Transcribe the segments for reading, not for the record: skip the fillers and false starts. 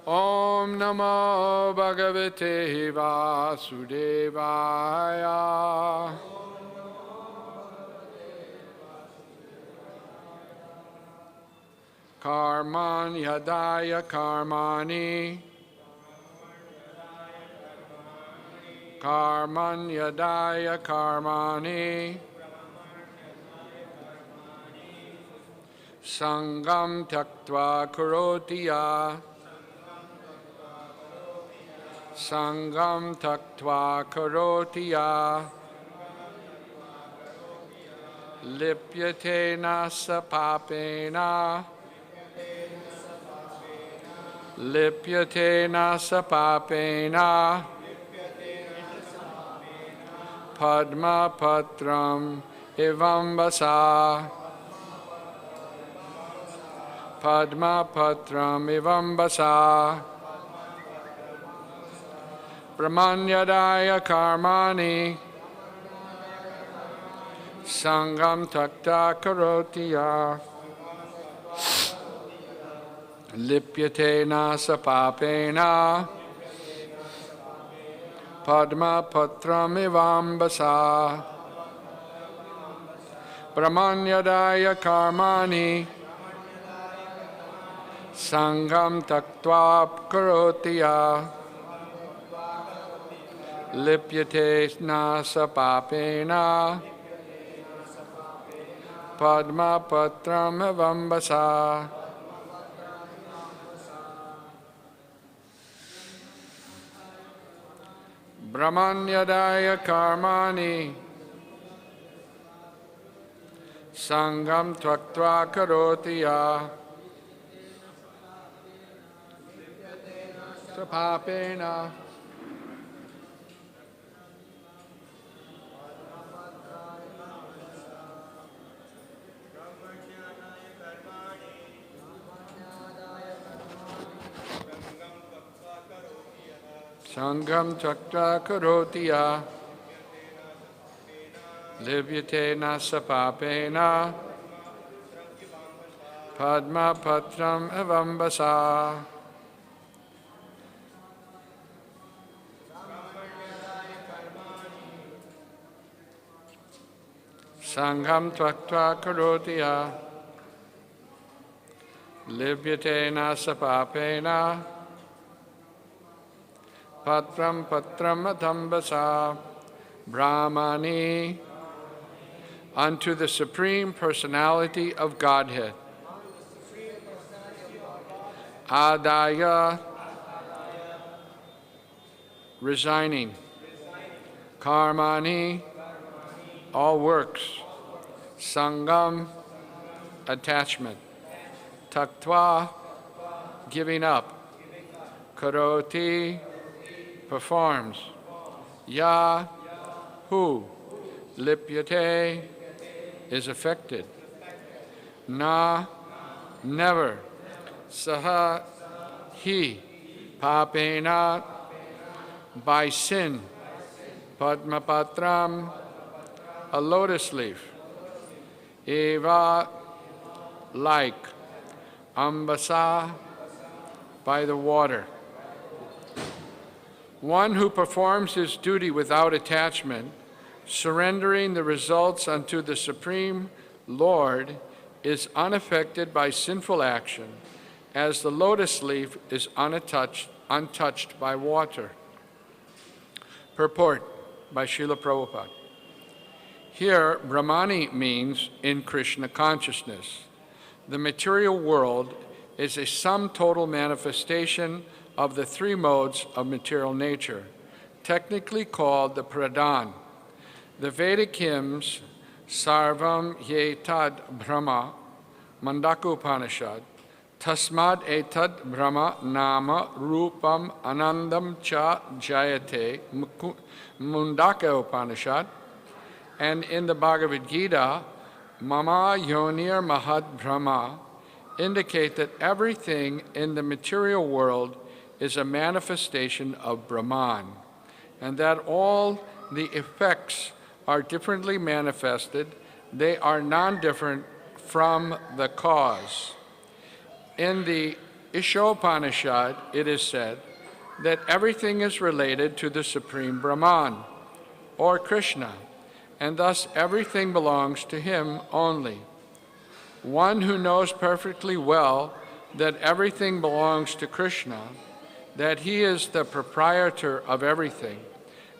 Om Namo Bhagavate Vasudevaya. Karman Yadaya Karmani. Karman Yadaya Karmani. Sangam Tyaktva Karotiya. Sangam Tyaktva Karotiya. Lipyate Nasa Papena. Lipyate Nasa Papena. Padma Patram Ivambasa. Padma Patram Ivambasa. Brahmanyadaya Karmani. Sangam Takta Karotiya. Lipyate Nasa Papena. Padma Patram Ivambasa. Brahmanyadaya Karmani. Sangam Taktva Karotiya. Lipyate Nasa Papena. Padma Patram Ivambasa. Brahmanyadaya Karmani. Sangam Tyaktva Karotiya. Sapapena. Sangam Tyaktva Karotiya. Lipyate Nasa Papena. Padma Patram Ivambasa. Sangam Tyaktva Karotiya. Lipyate Nasa Papena. Patram Patram Atambasa. Brahmani. Unto the Supreme Personality of Godhead. Adaya. Resigning. Karmani. All works. Sangam. Attachment. Taktva. Giving up. Karoti. Performs. Ya. Who. Lipyate. Is affected. Na. Never. Saha. He. Papena. By sin. Padmapatram. A lotus leaf. Eva. Like. Ambasa. By the water. One who performs his duty without attachment, surrendering the results unto the Supreme Lord, is unaffected by sinful action, as the lotus leaf is untouched by water. Purport by Srila Prabhupada. Here, Brahmani means in Krishna consciousness. The material world is a sum total manifestation of the three modes of material nature, technically called the Pradhan. The Vedic hymns, Sarvam Yetad Brahma, Mandaka Upanishad, Tasmad Etad Brahma Nama Rupam Anandam Cha Jayate, Mundaka Upanishad, and in the Bhagavad Gita, Mama Yonir Mahad Brahma, indicate that everything in the material world is a manifestation of Brahman, and that all the effects are differently manifested, they are non-different from the cause. In the Ishopanishad, it is said that everything is related to the Supreme Brahman, or Krishna, and thus everything belongs to him only. One who knows perfectly well that everything belongs to Krishna, that he is the proprietor of everything,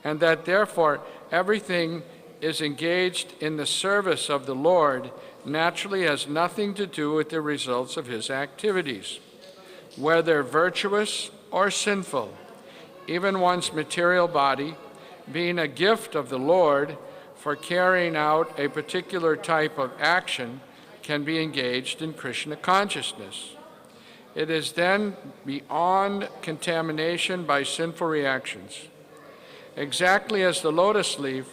and that therefore everything is engaged in the service of the Lord, naturally has nothing to do with the results of his activities, whether virtuous or sinful. Even one's material body, being a gift of the Lord for carrying out a particular type of action, can be engaged in Krishna consciousness. It is then beyond contamination by sinful reactions. Exactly as the lotus leaf,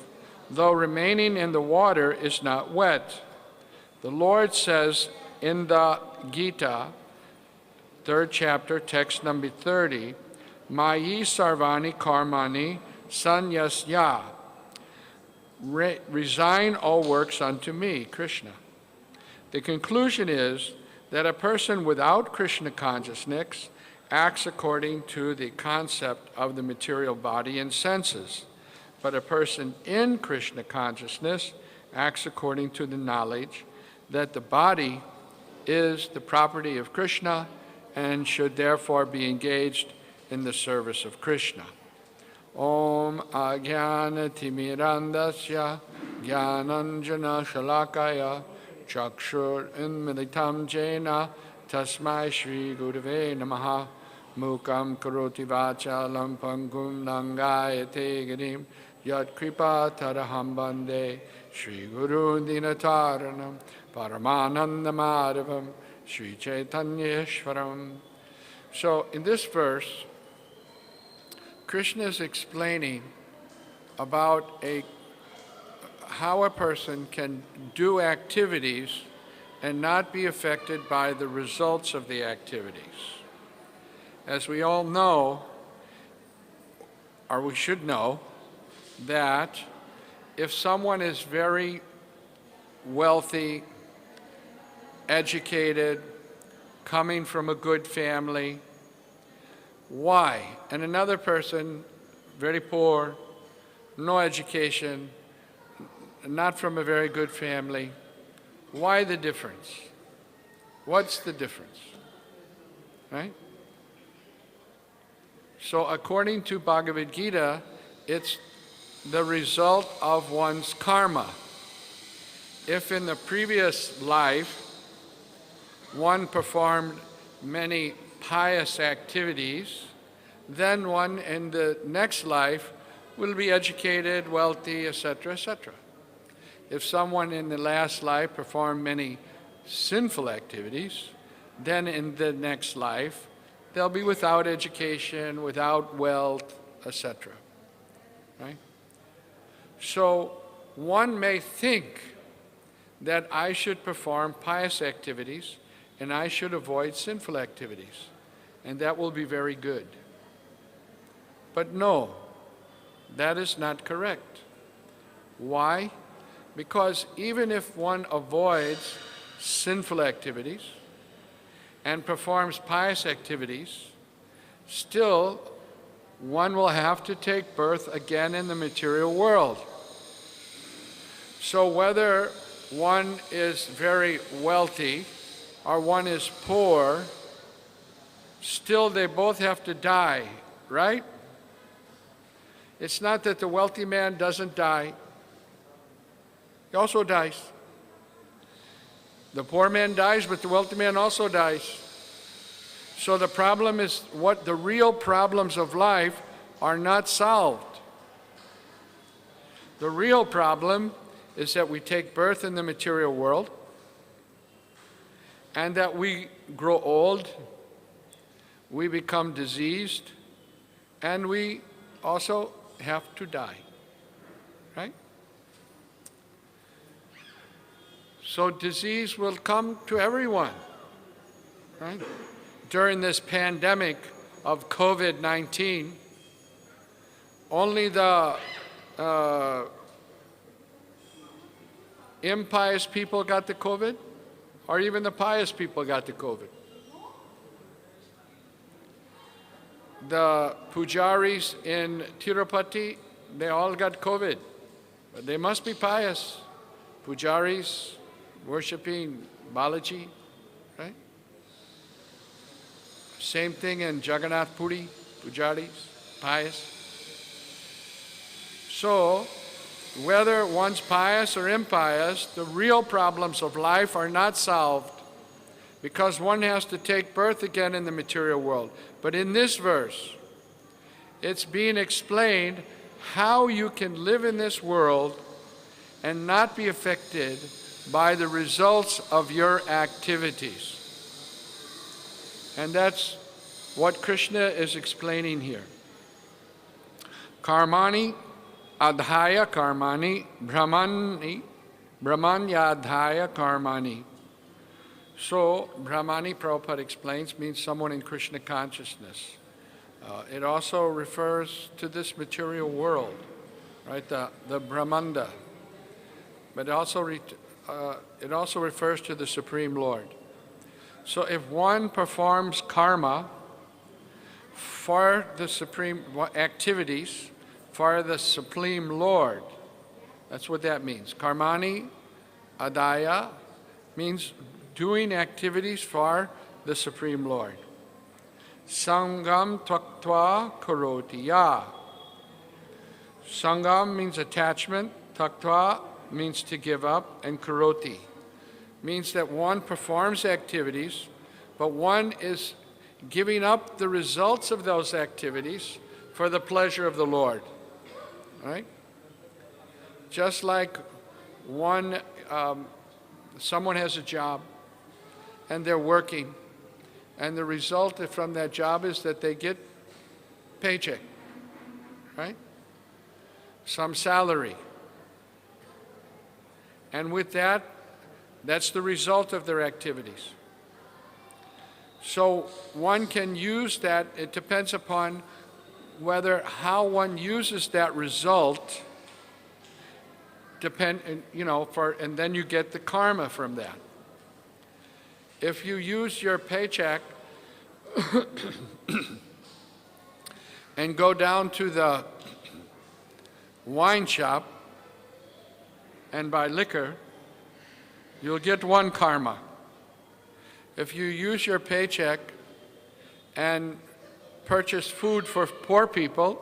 though remaining in the water, is not wet. The Lord says in the Gita, 3rd chapter, text number 30, Mayi sarvani karmani sanyasya. Resign all works unto me, Krishna. The conclusion is that a person without Krishna consciousness acts according to the concept of the material body and senses, but a person in Krishna consciousness acts according to the knowledge that the body is the property of Krishna and should therefore be engaged in the service of Krishna. Om Ajnana Timirandasya Jnananjana Shalakaya Chakshur Unmilitam Jena Tasmai Shri Gurave Namaha Mukam Karoti Vachalam Pangum Nangayate Girim Yat Kripa Taraham Bande Shri Guru Dinataranam Paramananda Madhavam Shri Chaitanya Ishvaram. So in this verse, Krishna is explaining about how a person can do activities and not be affected by the results of the activities. As we all know, or we should know, that if someone is very wealthy, educated, coming from a good family, why? And another person, very poor, no education, not from a very good family, why the difference? What's the difference? Right? So according to Bhagavad Gita, it's the result of one's karma. If in the previous life one performed many pious activities, then one in the next life will be educated, wealthy, etc., etc. If someone in the last life performed many sinful activities, then in the next life they'll be without education, without wealth, etc. Right? So one may think that I should perform pious activities and I should avoid sinful activities, and that will be very good. But no, that is not correct. Why? Because even if one avoids sinful activities and performs pious activities, still one will have to take birth again in the material world. So whether one is very wealthy or one is poor, still they both have to die, right? It's not that the wealthy man doesn't die. He also dies. The poor man dies, but the wealthy man also dies. So the problem is, what the real problems of life are not solved. The real problem is that we take birth in the material world and that we grow old, we become diseased, and we also have to die, right? So disease will come to everyone, right? During this pandemic of COVID-19, only the impious people got the COVID, or even the pious people got the COVID? the pujaris in Tirupati, they all got COVID. But they must be pious. Pujaris worshiping Balaji, right? Same thing in Jagannath Puri, pujaris, pious. So, whether one's pious or impious, the real problems of life are not solved because one has to take birth again in the material world. But in this verse, it's being explained how you can live in this world and not be affected by the results of your activities. And that's what Krishna is explaining here. Karmani adhaya karmani brahmanyadhaya karmani. So, Brahmani, Prabhupada explains, means someone in Krishna consciousness. It also refers to this material world, right? The Brahmanda. But it also refers to the Supreme Lord. So if one performs karma for the supreme activities for the Supreme Lord, that's what that means. Karmani adaya means doing activities for the Supreme Lord. Sangam taktva karoti ya. Sangam means attachment, taktva means to give up, and karoti means that one performs activities, but one is giving up the results of those activities for the pleasure of the Lord. Right? Just like someone has a job and they're working, and the result from that job is that they get paycheck, right? Some salary. And with that, that's the result of their activities. So one can use that, it depends upon how one uses that result, and then you get the karma from that. If you use your paycheck and go down to the wine shop and buy liquor, you'll get one karma. If you use your paycheck and purchase food for poor people,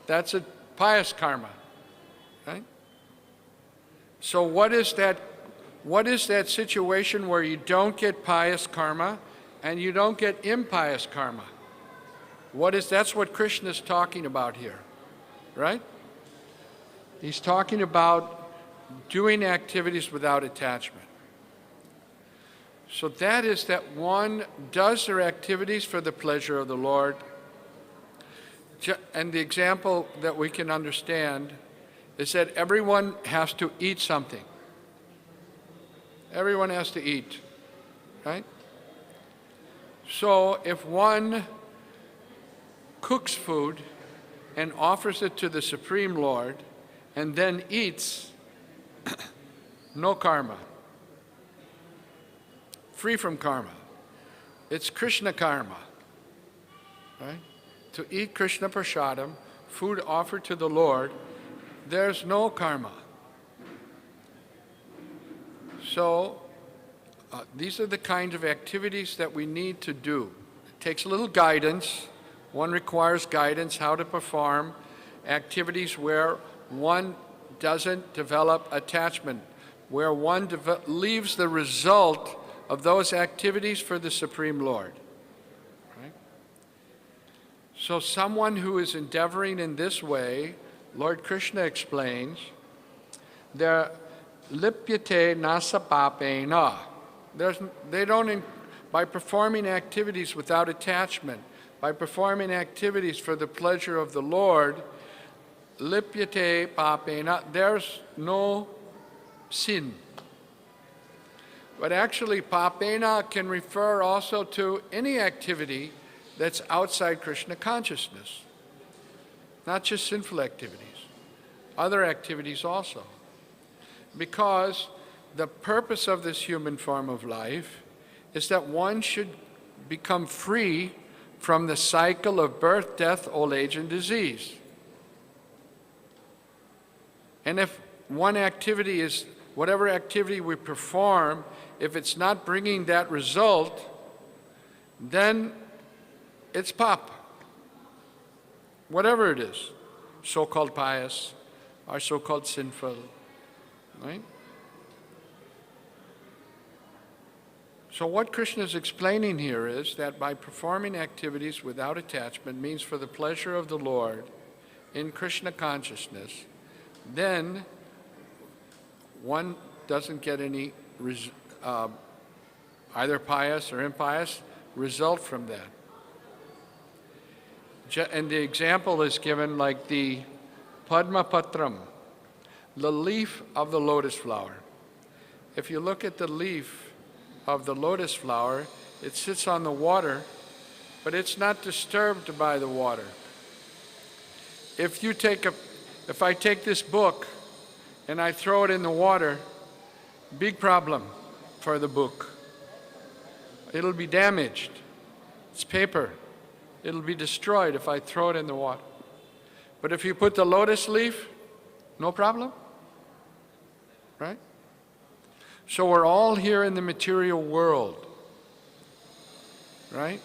that's a pious karma, right? So what is that situation where you don't get pious karma and you don't get impious karma? That's what Krishna is talking about here, right? He's talking about doing activities without attachment. So that is that one does their activities for the pleasure of the Lord. And the example that we can understand is that everyone has to eat something. Everyone has to eat, right? So if one cooks food and offers it to the Supreme Lord and then eats, no karma. Free from karma. It's Krishna karma, right? To eat Krishna prasadam, food offered to the Lord, there's no karma. So these are the kinds of activities that we need to do. It takes a little guidance. One requires guidance how to perform activities where one doesn't develop attachment, where one leaves the result of those activities for the Supreme Lord. Right? So someone who is endeavoring in this way, Lord Krishna explains, they're lipyate nasa papena. By performing activities without attachment, by performing activities for the pleasure of the Lord, lipyate papena, there's no sin. But actually, papena can refer also to any activity that's outside Krishna consciousness. Not just sinful activities, other activities also. Because the purpose of this human form of life is that one should become free from the cycle of birth, death, old age, and disease. And if one activity is, whatever activity we perform, if it's not bringing that result, then it's pop. Whatever it is, so-called pious or so-called sinful, right? So what Krishna is explaining here is that by performing activities without attachment means for the pleasure of the Lord in Krishna consciousness, then one doesn't get any either pious or impious result from that. And the example is given like the Padma Patram, the leaf of the lotus flower. If you look at the leaf of the lotus flower, it sits on the water, but it's not disturbed by the water. If I take this book and I throw it in the water, big problem for the book. It'll be damaged. It's paper. It'll be destroyed if I throw it in the water. But if you put the lotus leaf, no problem, right? So we're all here in the material world, right?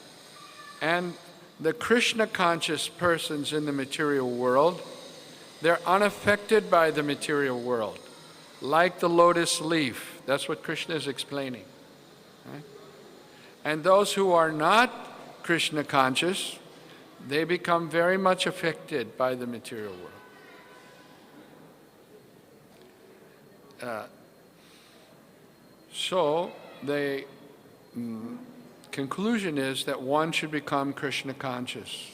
And the Krishna conscious persons in the material world, they're unaffected by the material world, like the lotus leaf. That's what Krishna is explaining, right? And those who are not Krishna conscious, they become very much affected by the material world. So the conclusion is that one should become Krishna conscious,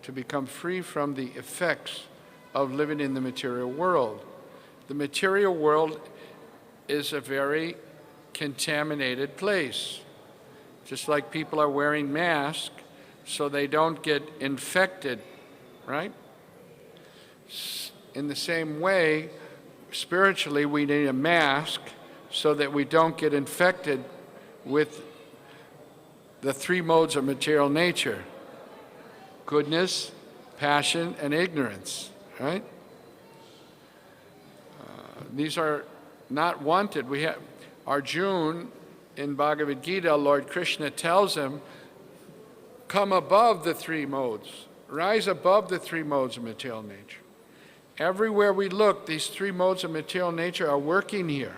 to become free from the effects of living in the material world. The material world is a very contaminated place. Just like people are wearing masks so they don't get infected, right? In the same way, spiritually, we need a mask so that we don't get infected with the three modes of material nature: goodness, passion, and ignorance, right? These are not wanted. We have Arjuna in Bhagavad Gita, Lord Krishna tells him, come above the three modes, rise above the three modes of material nature. Everywhere we look, these three modes of material nature are working here.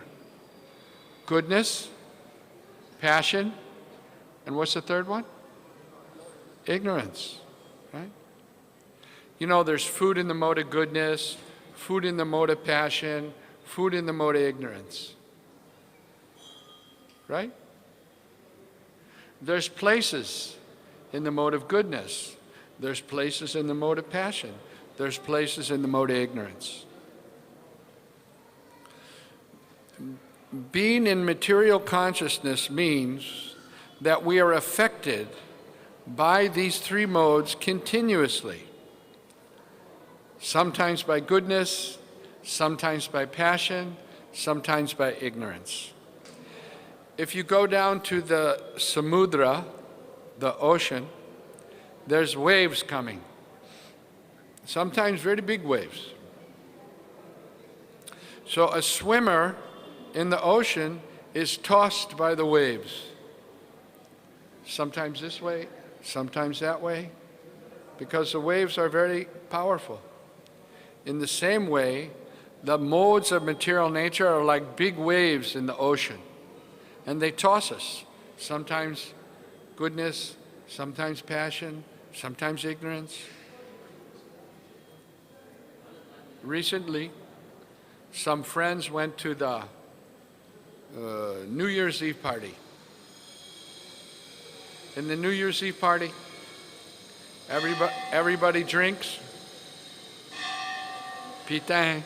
Goodness, passion, and what's the third one? Ignorance, right? You know, there's food in the mode of goodness, food in the mode of passion, food in the mode of ignorance. Right? There's places in the mode of goodness. There's places in the mode of passion. There's places in the mode of ignorance. Being in material consciousness means that we are affected by these three modes continuously. Sometimes by goodness, sometimes by passion, sometimes by ignorance. If you go down to the samudra, the ocean, there's waves coming. Sometimes very big waves. So a swimmer in the ocean is tossed by the waves. Sometimes this way, sometimes that way, because the waves are very powerful. In the same way, the modes of material nature are like big waves in the ocean. And they toss us, sometimes goodness, sometimes passion, sometimes ignorance. Recently, some friends went to the New Year's Eve party. In the New Year's Eve party, everybody drinks, pitain.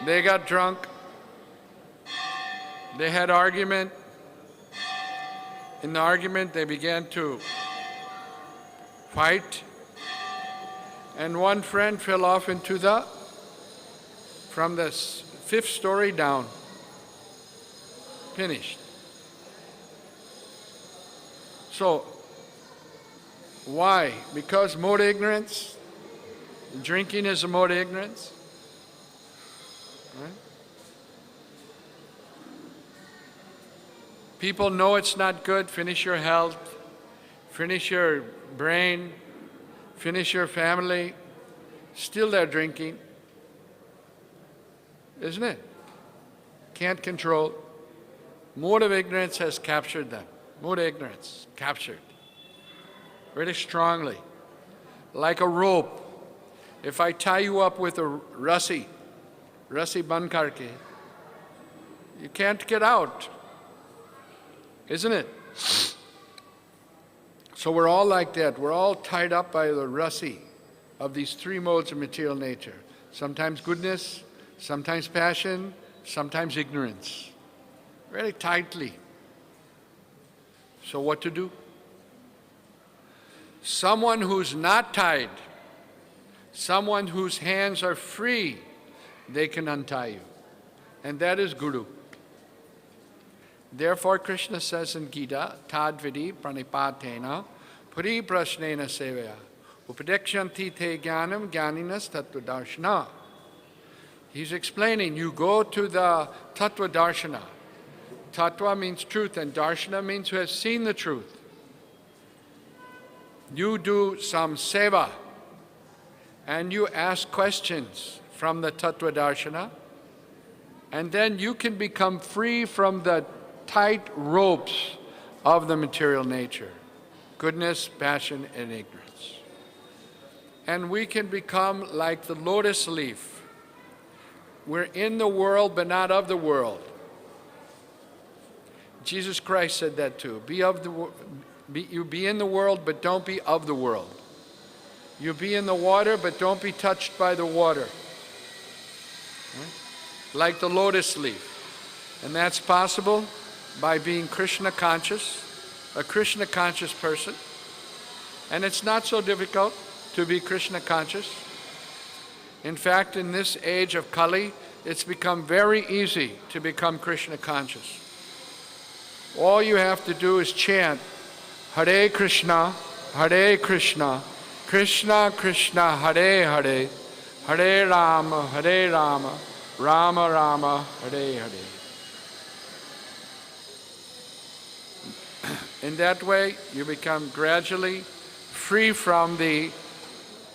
They got drunk. They had argument. In the argument, they began to fight. And one friend fell off from the 5th story down. Finished. So, why? Because mode ignorance? Drinking is a mode ignorance? Right? People know it's not good, finish your health, finish your brain, finish your family, still they're drinking. Isn't it? Can't control. Mode of ignorance has captured them. Mode of ignorance, captured. Very strongly. Like a rope. If I tie you up with a rassi ban karke, you can't get out. Isn't it? So we're all like that. We're all tied up by the rassi of these three modes of material nature. Sometimes goodness, sometimes passion, sometimes ignorance. Very tightly. So what to do? Someone who's not tied, someone whose hands are free, they can untie you. And that is Guru. Therefore, Krishna says in Gita, Tadvidi pranipatena puri prashnena sevaya upadekshanti te jnanam jnaninas tattva darshana. He's explaining, you go to the tattva darshana. Tattva means truth, and darshana means who has seen the truth. You do some seva, and you ask questions from the tattva darshana, and then you can become free from the tight ropes of the material nature, goodness, passion, and ignorance. And we can become like the lotus leaf. We're in the world, but not of the world. Jesus Christ said that too. You be in the world, but don't be of the world. You be in the water, but don't be touched by the water. Right? Like the lotus leaf. And that's possible by being Krishna conscious, a Krishna conscious person. And it's not so difficult to be Krishna conscious. In fact, in this age of Kali, it's become very easy to become Krishna conscious. All you have to do is chant Hare Krishna, Krishna Krishna, Hare Hare, Hare Rama, Rama Rama, Hare Hare. In that way, you become gradually free from the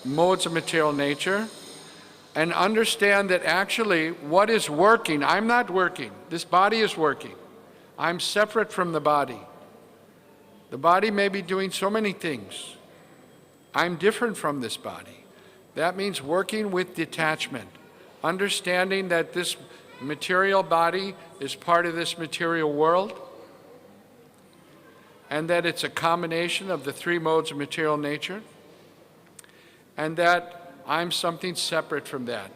modes of material nature and understand that actually what is working, I'm not working, this body is working. I'm separate from the body. The body may be doing so many things. I'm different from this body. That means working with detachment, understanding that this material body is part of this material world, and that it's a combination of the three modes of material nature, and that I'm something separate from that.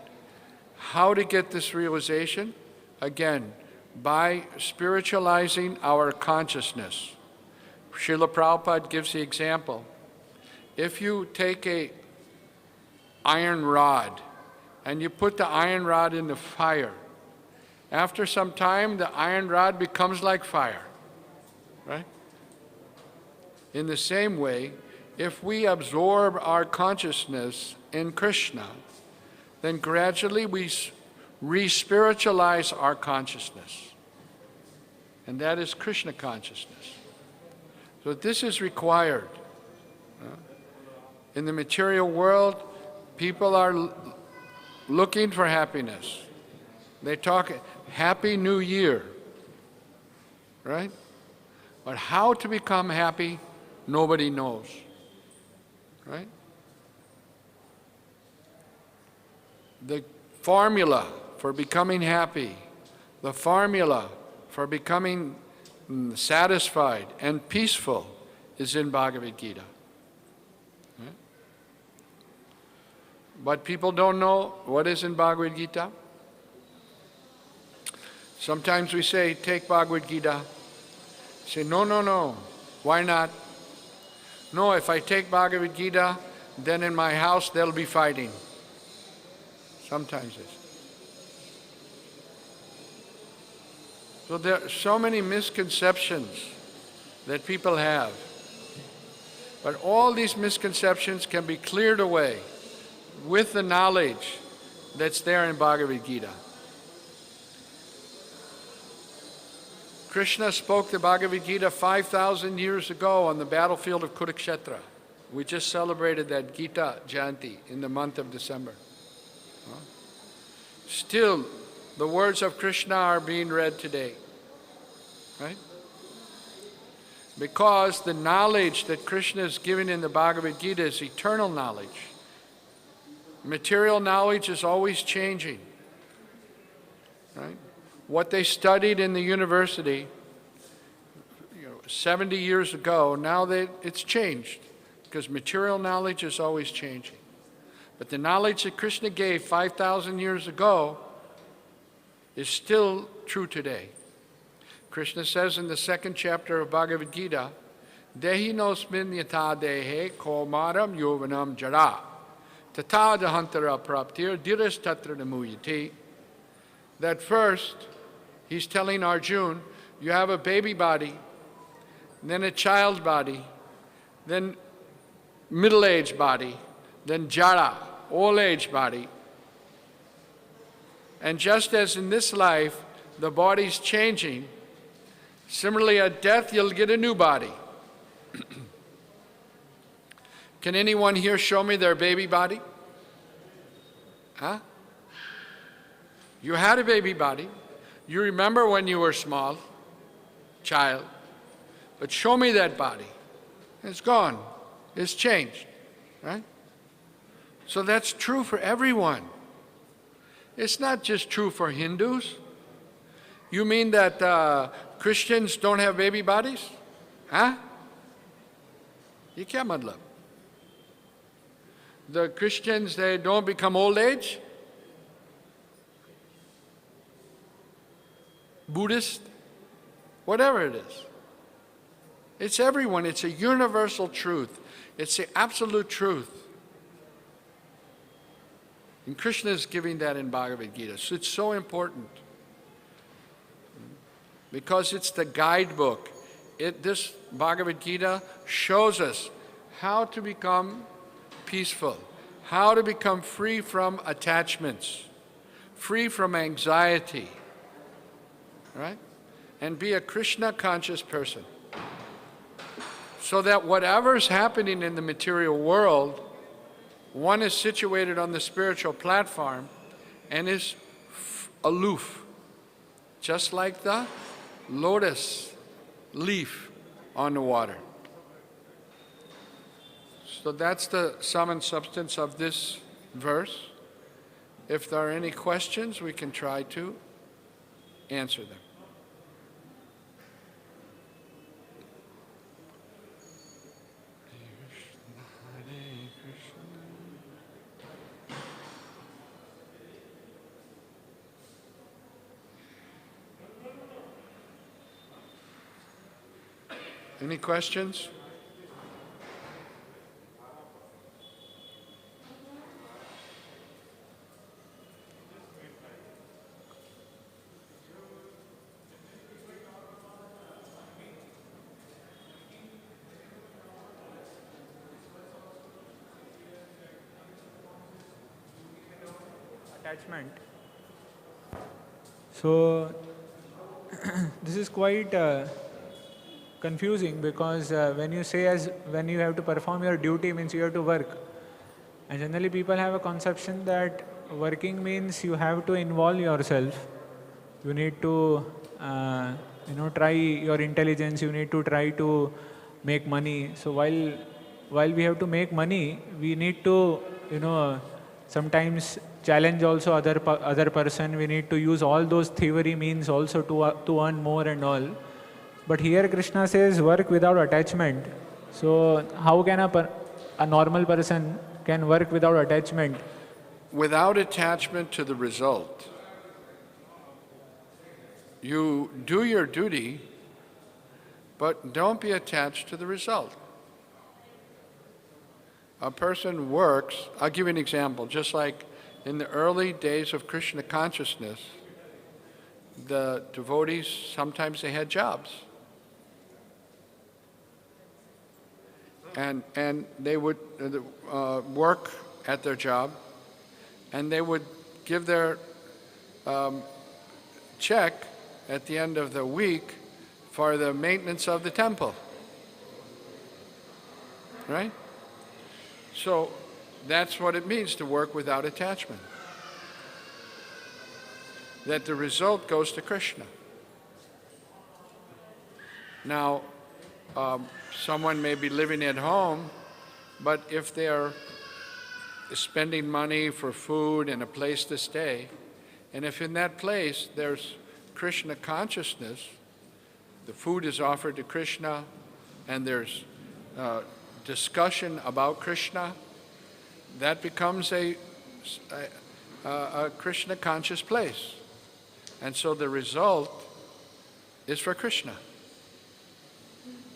How to get this realization? Again, by spiritualizing our consciousness. Srila Prabhupada gives the example. If you take a iron rod and you put the iron rod in the fire, after some time the iron rod becomes like fire, right? In the same way, if we absorb our consciousness in Krishna, then gradually we re-spiritualize our consciousness. And that is Krishna consciousness. So this is required. In the material world, people are looking for happiness. They talk, Happy New Year, right? But how to become happy, nobody knows, right? The formula for becoming happy, the formula for becoming satisfied and peaceful is in Bhagavad Gita. Right? But people don't know what is in Bhagavad Gita. Sometimes we say, take Bhagavad Gita. Say, no. Why not? No, if I take Bhagavad Gita, then in my house there'll be fighting. Sometimes it's. So there are so many misconceptions that people have. But all these misconceptions can be cleared away with the knowledge that's there in Bhagavad Gita. Krishna spoke the Bhagavad Gita 5,000 years ago on the battlefield of Kurukshetra. We just celebrated that Gita Jayanti in the month of December. Still, the words of Krishna are being read today, right? Because the knowledge that Krishna is giving in the Bhagavad Gita is eternal knowledge. Material knowledge is always changing, right? What they studied in the university 70 years ago, now it's changed because material knowledge is always changing. But the knowledge that Krishna gave 5,000 years ago is still true today. Krishna says in the second chapter of Bhagavad Gita, Dehi nosmin yata dehe komaram yovanam jara tata dahantara praptir diras tatra namuyati. That first, he's telling Arjuna, you have a baby body, then a child body, then middle-aged body, then jara, old-age body. And just as in this life, the body's changing, similarly at death, you'll get a new body. Can anyone here show me their baby body? Huh? You had a baby body. You remember when you were small, child, but show me that body. It's gone. It's changed, right? So that's true for everyone. It's not just true for Hindus. You mean that Christians don't have baby bodies? Huh? Ye kya matlab? The Christians, they don't become old age? Buddhist? Whatever it is. It's everyone. It's a universal truth. It's the absolute truth. And Krishna is giving that in Bhagavad Gita. So it's so important. Because it's the guidebook. This Bhagavad Gita shows us how to become peaceful, how to become free from attachments, free from anxiety, right? And be a Krishna conscious person. So that whatever's happening in the material world, one is situated on the spiritual platform and is aloof, just like the lotus leaf on the water. So that's the sum and substance of this verse. If there are any questions, we can try to answer them. Any questions? Attachment. So this is quite confusing because when you have to perform your duty means you have to work, and generally people have a conception that working means you have to involve yourself, you need to try your intelligence, you need to try to make money. So while we have to make money, we need to sometimes challenge also other person. We need to use all those thievery means also to earn more and all. But here Krishna says work without attachment. So how can a normal person can work without attachment? Without attachment to the result. You do your duty, but don't be attached to the result. A person works, I'll give you an example, just like in the early days of Krishna consciousness, the devotees, sometimes they had jobs. and they would work at their job, and they would give their check at the end of the week for the maintenance of the temple. Right? So that's what it means to work without attachment. That the result goes to Krishna. Now, someone may be living at home, but if they're spending money for food and a place to stay, and if in that place there's Krishna consciousness, the food is offered to Krishna, and there's discussion about Krishna, that becomes a Krishna conscious place. And so the result is for Krishna.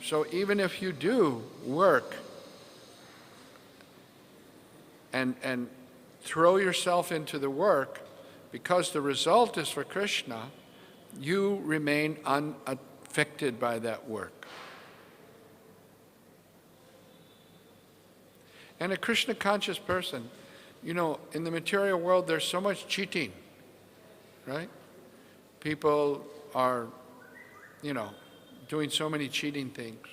So even if you do work and throw yourself into the work, because the result is for Krishna, you remain unaffected by that work. And a Krishna conscious person, in the material world there's so much cheating, right? People are, doing so many cheating things.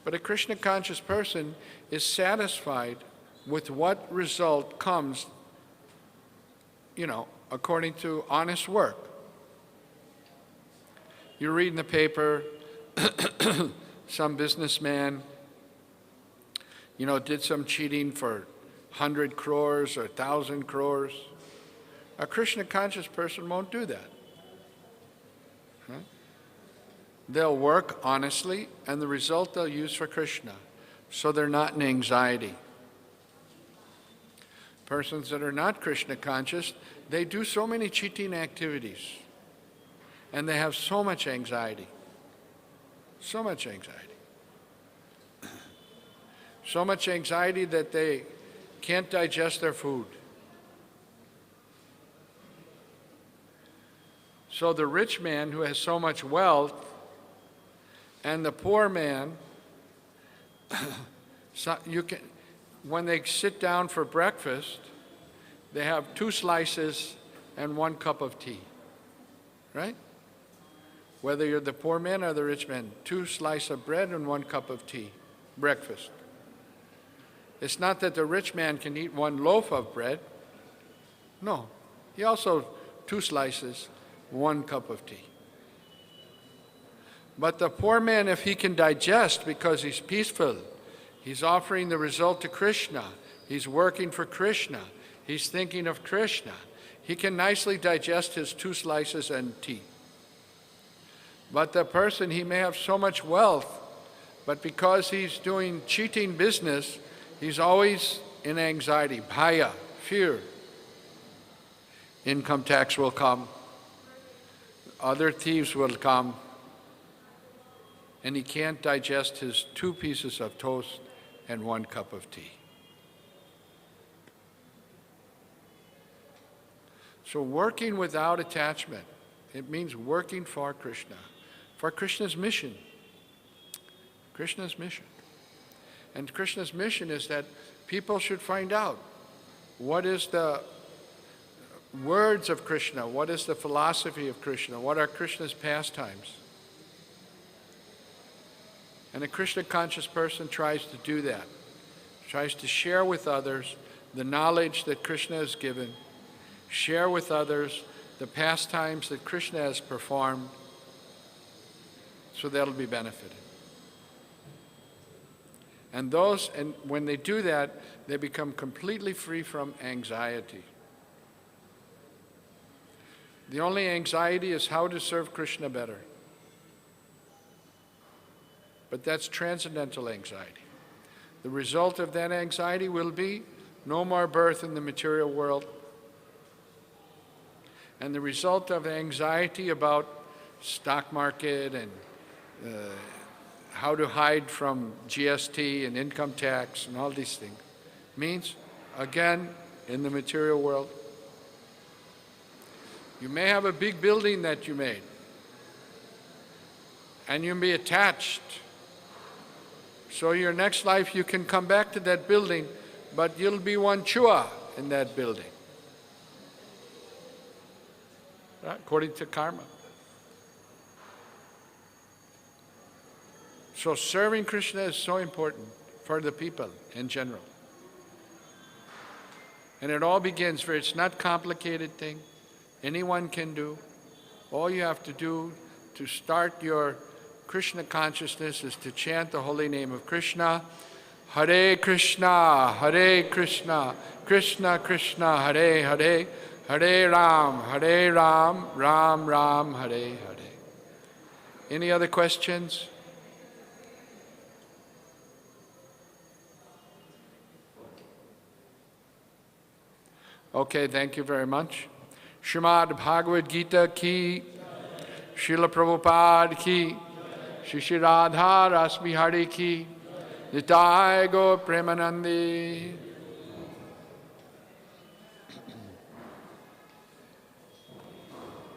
But a Krishna conscious person is satisfied with what result comes, according to honest work. You read in the paper, some businessman, did some cheating for 100 crores or 1,000 crores. A Krishna conscious person won't do that. Right? They'll work honestly, and the result they'll use for Krishna, so they're not in anxiety. Persons that are not Krishna conscious, they do so many cheating activities, and they have so much anxiety. So much anxiety. So much anxiety that they can't digest their food. So the rich man who has so much wealth and the poor man, when they sit down for breakfast, they have 2 slices and 1 cup of tea, right? Whether you're the poor man or the rich man, 2 slices of bread and 1 cup of tea, breakfast. It's not that the rich man can eat 1 loaf of bread. No, he also 2 slices, 1 cup of tea. But the poor man, if he can digest because he's peaceful, he's offering the result to Krishna, he's working for Krishna, he's thinking of Krishna, he can nicely digest his 2 slices and tea. But the person, he may have so much wealth, but because he's doing cheating business, he's always in anxiety, bhaya, fear. Income tax will come, other thieves will come, and he can't digest his 2 pieces of toast and 1 cup of tea. So working without attachment, it means working for Krishna's mission. Krishna's mission. And Krishna's mission is that people should find out what is the words of Krishna, what is the philosophy of Krishna, what are Krishna's pastimes. And a Krishna conscious person tries to do that, tries to share with others the knowledge that Krishna has given, share with others the pastimes that Krishna has performed, so they'll be benefited. And when they do that, they become completely free from anxiety. The only anxiety is how to serve Krishna better. But that's transcendental anxiety. The result of that anxiety will be no more birth in the material world. And the result of anxiety about stock market and how to hide from GST and income tax and all these things means, again, in the material world, you may have a big building that you made, and you'll be attached So your next life you can come back to that building, but you'll be one chua in that building. Right? According to karma. So serving Krishna is so important for the people in general. And it all begins where it's not complicated thing. Anyone can do. All you have to do to start your Krishna consciousness is to chant the holy name of Krishna. Hare Krishna, Hare Krishna, Krishna Krishna, Hare Hare, Hare Ram, Ram Ram, Hare Hare. Any other questions? Okay, thank you very much. Srimad Bhagavat Gita ki, Srila Prabhupada ki, Shri Radha Rasbihari ki, Nitai Go Premanandi.